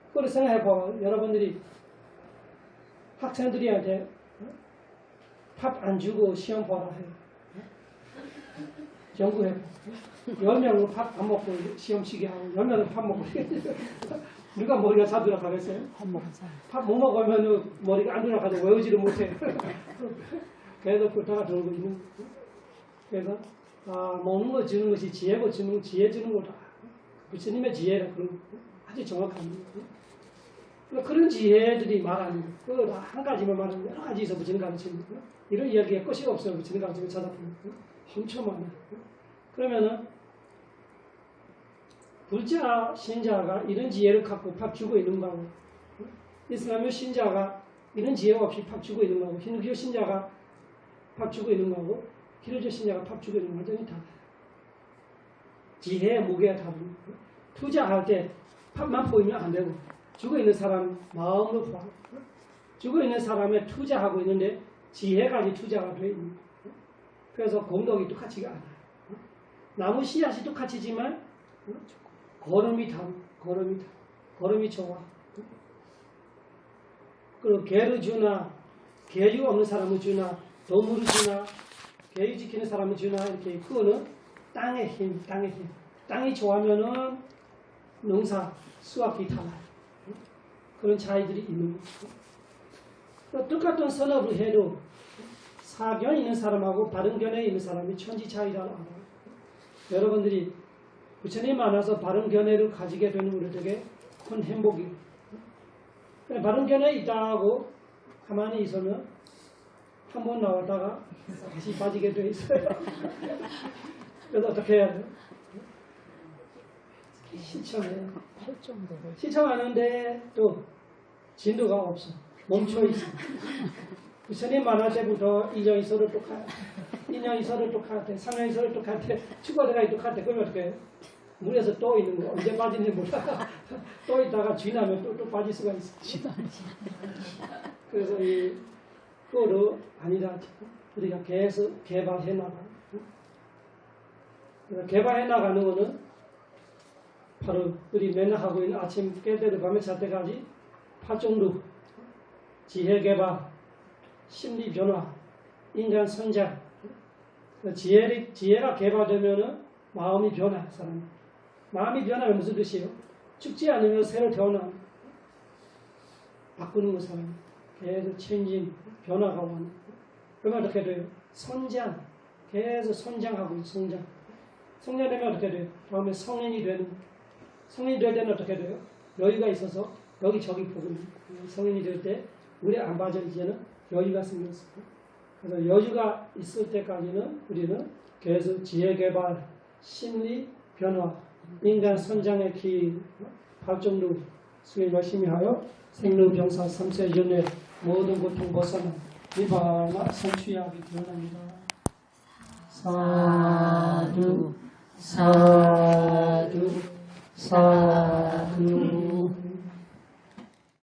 Speaker 1: 그걸 생각해봐. 여러분들이 학생들이한테 밥 안 주고 시험 보라 해요. 연구해봐. 10명은 밥 안 먹고 시험 치게 하고 10명은 밥 먹고 누가 머리가 잘 돌아가겠어요? 밥 못 먹으면 머리가 안 돌아가서 외우지를 못해. 그래서 그렇다가 돌고 있는 거예요. 그래서 먹는 거 주는 것이 지혜고 지혜 주는 거다. 부처님의 지혜라 그런 아주 정확합니다. 그런 지혜들이 말하는 거, 한 가지만 말하는 여러 가지 있어 부처님 가르치는 거. 이런 이야기에 끝이 없어요. 부처님 가르치는 거 찾아보면 엄청 많아요. 그러면은 불자 신자가 이런 지혜를 갖고 밥 주고 있는 거고, 이슬람교 신자가 이런 지혜 없이 밥 주고 있는 거고, 힌두교 신자가 밥 주고 있는 거고, 기독교 신자가 밥 주고 있는 거 완전히 달라요. 지혜의 무게가 다릅니다. 투자할 때 팝만 보이면 안 되고 주고 있는 사람 마음으로 보아. 주고 있는 사람에 투자하고 있는데 지혜까지 투자가 되어 있는 거예요. 그래서 공덕이 똑같지가 않아요. 나무 씨앗이 똑같이지만 걸음이 걸음이 좋아. 그리고 개를 주나 개유 없는 사람을 주나 동물을 주나 개유 지키는 사람을 주나 이렇게 그거는 땅의 힘. 땅이 좋아하면은 농사 수확이 달라요. 그런 차이들이 있는 거죠. 똑같은 선업을 해도 사견 있는 사람하고 바른 견해 있는 사람이 천지 차이를 알아요. 여러분들이 부처님 만나서 바른 견해를 가지게 되는 우리에게 큰 행복이에요. 바른 견해 있다고 가만히 있으면 한 번 나왔다가 다시 빠지게 돼 있어요. 그래서 어떻게 해야 돼요? 시청해요.
Speaker 2: 할 정도로.
Speaker 1: 시청하는데 또 진도가 없어. 멈춰 있어. 스님 만날 때부터 2년 있어도 똑같아. 2년 있어도 똑같아. 3년 있어도 똑같아. 축구대가 똑같아. 그러면 어떻게 해요? 물에서 또 있는 거. 언제 빠지는지 몰라. 또 있다가 쥐나면 또 빠질 수가 있어. 그래서 그거로 아니라 우리가 계속 개발해 나가. 개발해 나가는 거는 바로 우리 맨날 하고 있는 아침 깰 때도 밤에 잘 때까지 8종류 지혜 개발, 심리 변화, 인간 성장. 지혜가 개발되면은 마음이 변화. 사람 마음이 변하면 무슨 뜻이에요? 죽지 않으면 새로 태어나 바꾸는 거 사람. 계속 체인징 변화가 오는. 그러면 어떻게 돼요? 성장. 계속 성장하고 성장. 성장되면 어떻게 돼요? 다음에 성인이 되는. 성인이 될 때는 어떻게 돼요? 여유가 있어서 여기저기 보고 있는. 성인이 될 때 물에 안 빠져 이제는 여유가 생겼어요. 그래서 여유가 있을 때까지는 우리는 계속 지혜 개발, 심리 변화, 인간 성장의 길, 발전로 수행 열심히 하여 생로병사 3세 전에 모든 고통 벗어나 니바나 성취하기 기원합니다. 사두 사두 사두